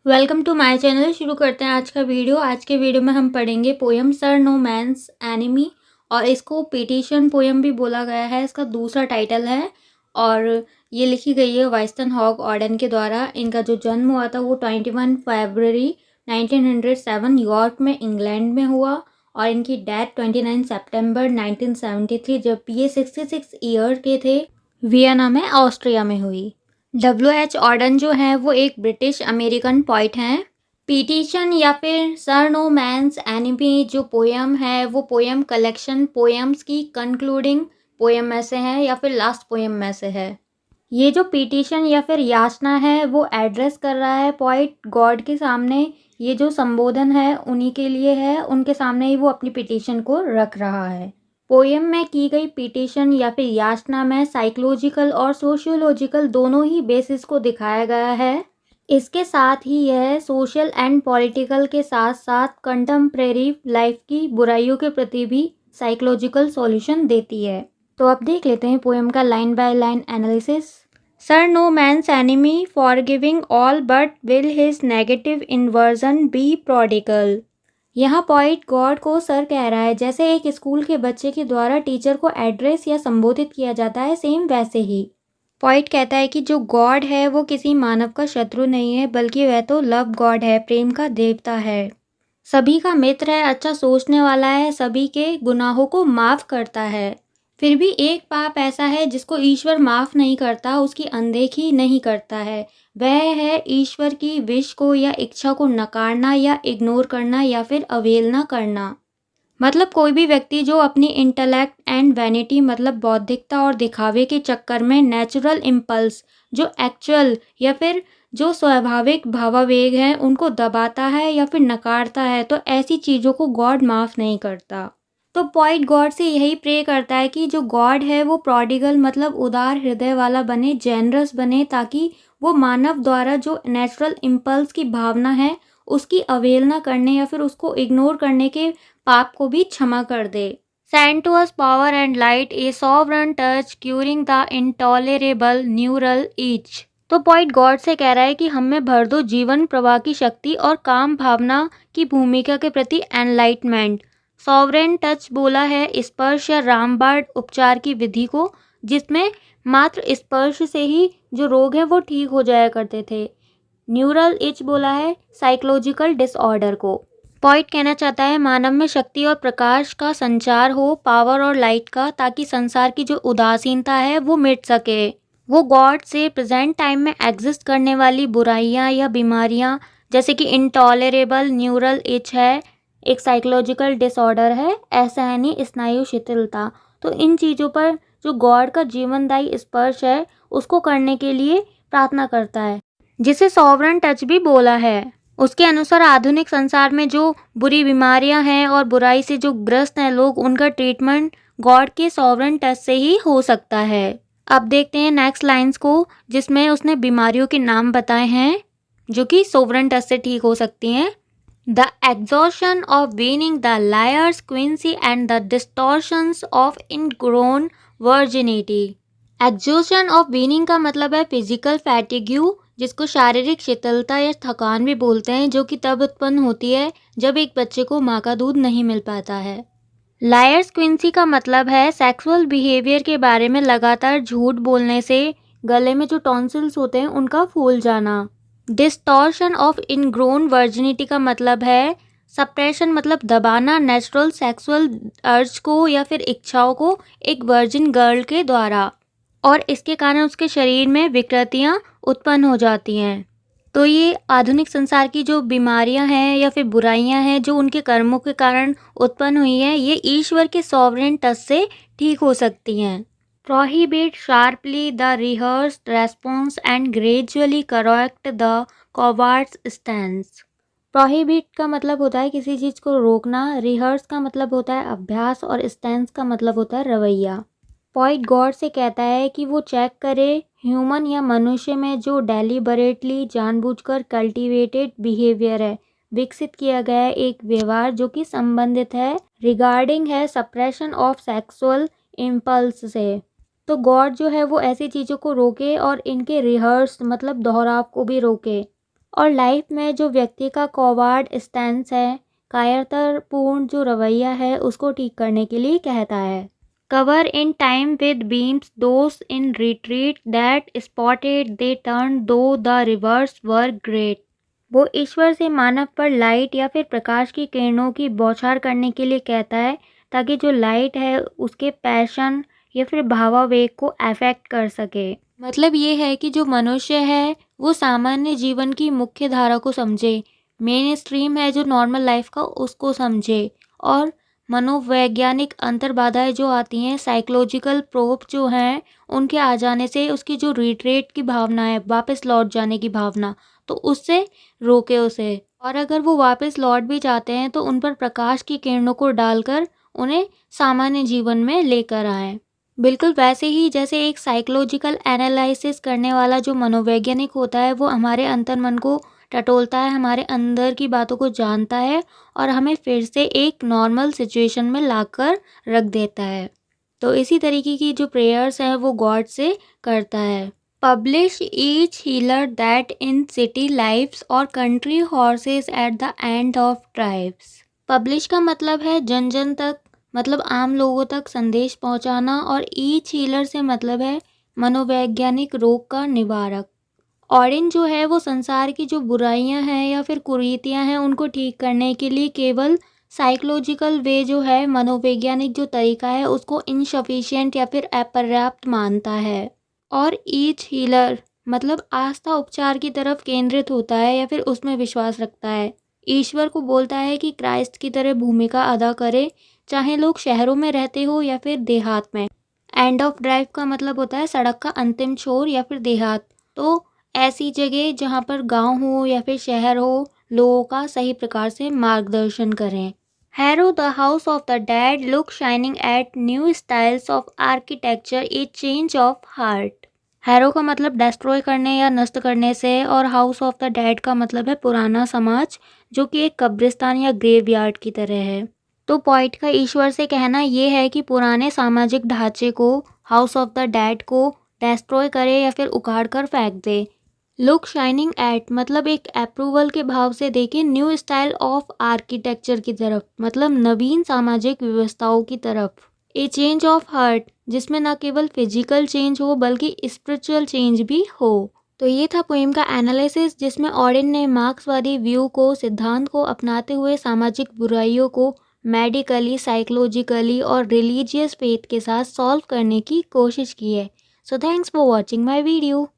Welcome to my channel. शुरू करते हैं आज का वीडियो। आज के वीडियो में हम पढ़ेंगे poem sir no man's enemy, और इसको पिटिशन पोयम भी बोला गया है। इसका दूसरा टाइटल है और ये लिखी गई है वाइस्टन हॉग ऑडन के द्वारा। इनका जो जन्म हुआ था वो 21 फरवरी 1907 न्यूयॉर्क में इंग्लैंड में हुआ, और इनकी डेथ 29 सितंबर 1973 जब ये 66 ईयर के थे वियना में ऑस्ट्रिया में हुई। W.H. ऑडन जो है वो एक ब्रिटिश अमेरिकन पोइट हैं। पिटिशन या फिर सर नो मैंस एनिमी जो पोयम है वो पोयम कलेक्शन पोयम्स की कंक्लूडिंग पोयम में से है या फिर लास्ट पोयम में से है। ये जो पिटिशन या फिर याचना है वो एड्रेस कर रहा है पोइट गॉड के सामने। ये जो संबोधन है उन्हीं के लिए है, उनके सामने ही वो अपनी पिटिशन को रख रहा है। पोयम में की गई पिटिशन या फिर याचना में साइकोलॉजिकल और सोशियोलॉजिकल दोनों ही बेसिस को दिखाया गया है। इसके साथ ही यह सोशल एंड पॉलिटिकल के साथ साथ कंटेम्प्रेरी लाइफ की बुराइयों के प्रति भी साइकोलॉजिकल सॉल्यूशन देती है। तो अब देख लेते हैं पोयम का line by line analysis. Sir no man's enemy forgiving all but will his negative inversion be prodigal. यहाँ पॉइट गॉड को सर कह रहा है, जैसे एक स्कूल के बच्चे के द्वारा टीचर को एड्रेस या संबोधित किया जाता है, सेम वैसे ही पॉइट कहता है कि जो गॉड है वो किसी मानव का शत्रु नहीं है, बल्कि वह तो लव गॉड है, प्रेम का देवता है, सभी का मित्र है, अच्छा सोचने वाला है, सभी के गुनाहों को माफ़ करता है। फिर भी एक पाप ऐसा है जिसको ईश्वर माफ़ नहीं करता, उसकी अनदेखी नहीं करता है। वह है ईश्वर की विश को या इच्छा को नकारना या इग्नोर करना या फिर अवहेलना करना। मतलब कोई भी व्यक्ति जो अपनी इंटेलेक्ट एंड वैनिटी मतलब बौद्धिकता और दिखावे के चक्कर में नेचुरल इम्पल्स जो एक्चुअल या फिर जो स्वाभाविक भावावेग हैं उनको दबाता है या फिर नकारता है, तो ऐसी चीज़ों को गॉड माफ़ नहीं करता। तो पॉइट गॉड से यही प्रे करता है कि जो गॉड है वो प्रोडिगल मतलब उदार हृदय वाला बने, जेनरस बने, ताकि वो मानव द्वारा जो नेचुरल इम्पल्स की भावना है उसकी अवहेलना करने या फिर उसको इग्नोर करने के पाप को भी क्षमा कर दे। Send to us power and light a sovereign touch curing the intolerable neuralgia. तो पॉइंट गॉड से कह रहा है कि हमें भर दो जीवन प्रवाह की शक्ति और काम भावना की भूमिका के प्रति एनलाइटमेंट। सॉवरेन टच बोला है स्पर्श या रामबाण उपचार की विधि को, जिसमें मात्र स्पर्श से ही जो रोग है वो ठीक हो जाया करते थे। न्यूरल इच बोला है साइकोलॉजिकल डिसऑर्डर को। पॉइंट कहना चाहता है मानव में शक्ति और प्रकाश का संचार हो, पावर और लाइट का, ताकि संसार की जो उदासीनता है वो मिट सके। वो गॉड से प्रेजेंट टाइम में एग्जिस्ट करने वाली बुराइयां या बीमारियां जैसे कि इंटॉलरेबल न्यूरल इच है, एक साइकोलॉजिकल डिसऑर्डर है, असहनीय स्नायु शिथिलता, तो इन चीज़ों पर जो गॉड का जीवनदायी स्पर्श है उसको करने के लिए प्रार्थना करता है, जिसे सॉवरन टच भी बोला है। उसके अनुसार आधुनिक संसार में जो बुरी बीमारियां हैं और बुराई से जो ग्रस्त हैं लोग, उनका ट्रीटमेंट गॉड के सॉवरन टच से ही हो सकता है। अब देखते हैं नेक्स्ट लाइंस को, जिसमें उसने बीमारियों के नाम बताए हैं जो कि सॉवरन टच से ठीक हो सकती हैं। The exhaustion of weaning the liar's quinsy and the distortions of ingrown virginity. Exhaustion of weaning का मतलब है फिजिकल फैटिग्यू, जिसको शारीरिक शीतलता या थकान भी बोलते हैं, जो कि तब उत्पन्न होती है जब एक बच्चे को माँ का दूध नहीं मिल पाता है। लायर्स क्विंसी का मतलब है सेक्सुअल बिहेवियर के बारे में लगातार झूठ बोलने से गले में जो टॉन्सिल्स होते हैं उनका फूल जाना। डिस्टॉर्शन ऑफ इनग्रोन वर्जिनिटी का मतलब है सप्रेशन मतलब दबाना नेचुरल सेक्सुअल अर्ज को या फिर इच्छाओं को एक वर्जिन गर्ल के द्वारा, और इसके कारण उसके शरीर में विकृतियाँ उत्पन्न हो जाती हैं। तो ये आधुनिक संसार की जो बीमारियां हैं या फिर बुराइयां हैं जो उनके कर्मों के कारण उत्पन्न हुई हैं, ये ईश्वर के सॉवरेन टच से ठीक हो सकती हैं। Prohibit sharply the rehearsed response and gradually correct the coward's stance. Prohibit का मतलब होता है किसी चीज़ को रोकना, रिहर्स का मतलब होता है अभ्यास, और स्टैंस का मतलब होता है रवैया। पॉइंट गॉड से कहता है कि वो चेक करे ह्यूमन या मनुष्य में जो डेलिबरेटली जानबूझकर कल्टीवेटेड बिहेवियर है, विकसित किया गया है एक व्यवहार जो कि संबंधित है रिगार्डिंग है सप्रेशन ऑफ सेक्सुअल इम्पल्स से। तो गॉड जो है वो ऐसी चीज़ों को रोके और इनके रिहर्स मतलब दोहराव को भी रोके, और लाइफ में जो व्यक्ति का कॉवार्ड स्टैंस है, कायरतापूर्ण जो रवैया है, उसको ठीक करने के लिए कहता है। Cover in time with beams those in retreat that spotted they turn दो द रिवर्स वर ग्रेट। वो ईश्वर से मानव पर लाइट या फिर प्रकाश की किरणों की बौछार करने के लिए कहता है, ताकि जो लाइट है उसके पैशन या फिर भावावेग को अफेक्ट कर सके। मतलब ये है कि जो मनुष्य है वो सामान्य जीवन की मुख्य धारा को समझे, मेन स्ट्रीम है जो नॉर्मल लाइफ का उसको समझे, और मनोवैज्ञानिक अंतर्बाधाएं जो आती हैं, साइकोलॉजिकल प्रोब जो हैं, उनके आ जाने से उसकी जो रिट्रेट की भावना है, वापस लौट जाने की भावना, तो उससे रोके उसे। और अगर वो वापस लौट भी जाते हैं तो उन पर प्रकाश की किरणों को डालकर उन्हें सामान्य जीवन में लेकर आएं। बिल्कुल वैसे ही जैसे एक साइकोलॉजिकल एनालिसिस करने वाला जो मनोवैज्ञानिक होता है, वो हमारे अंतर्मन को टटोलता है, हमारे अंदर की बातों को जानता है और हमें फिर से एक नॉर्मल सिचुएशन में लाकर रख देता है। तो इसी तरीके की जो प्रेयर्स हैं वो गॉड से करता है। Publish each healer that in city lives और country horses at the end of tribes. Publish का मतलब है जन जन तक, मतलब आम लोगों तक संदेश पहुंचाना, और ईच हीलर से मतलब है मनोवैज्ञानिक रोग का निवारक। ऑडेन जो है वो संसार की जो बुराइयां हैं या फिर कुरीतियां हैं उनको ठीक करने के लिए केवल साइकोलॉजिकल वे जो है, मनोवैज्ञानिक जो तरीका है, उसको इनसफिशिएंट या फिर अपर्याप्त मानता है। और ईच हीलर मतलब आस्था उपचार की तरफ केंद्रित होता है या फिर उसमें विश्वास रखता है। ईश्वर को बोलता है कि क्राइस्ट की तरह भूमिका अदा करे, चाहे लोग शहरों में रहते हो या फिर देहात में। एंड ऑफ ड्राइव का मतलब होता है सड़क का अंतिम छोर या फिर देहात। तो ऐसी जगह जहाँ पर गांव हो या फिर शहर हो, लोगों का सही प्रकार से मार्गदर्शन करें। Harrow the house of the dead look shining at new styles of architecture a change of heart. Harrow का मतलब डिस्ट्रॉय करने या नष्ट करने से, और हाउस ऑफ द डेड का मतलब है पुराना समाज, जो कि एक कब्रिस्तान या ग्रेवयार्ड की तरह है। तो पॉइंट का ईश्वर से कहना ये है कि पुराने सामाजिक ढांचे को, हाउस ऑफ द डेड को डिस्ट्रॉय करे या फिर उखाड़ कर फेंक दे। लुक शाइनिंग एट मतलब एक अप्रूवल के भाव से देखें न्यू स्टाइल ऑफ आर्किटेक्चर की तरफ, मतलब नवीन सामाजिक व्यवस्थाओं की तरफ। ए चेंज ऑफ हार्ट जिसमें न केवल फिजिकल चेंज हो बल्कि स्पिरिचुअल चेंज भी हो। तो ये था पोएम का एनालिसिस, जिसमें ऑडेन ने मार्क्सवादी व्यू को, सिद्धांत को अपनाते हुए सामाजिक बुराइयों को मेडिकली, साइकोलॉजिकली और रिलीजियस फेथ के साथ सॉल्व करने की कोशिश की है। So thanks for watching my video.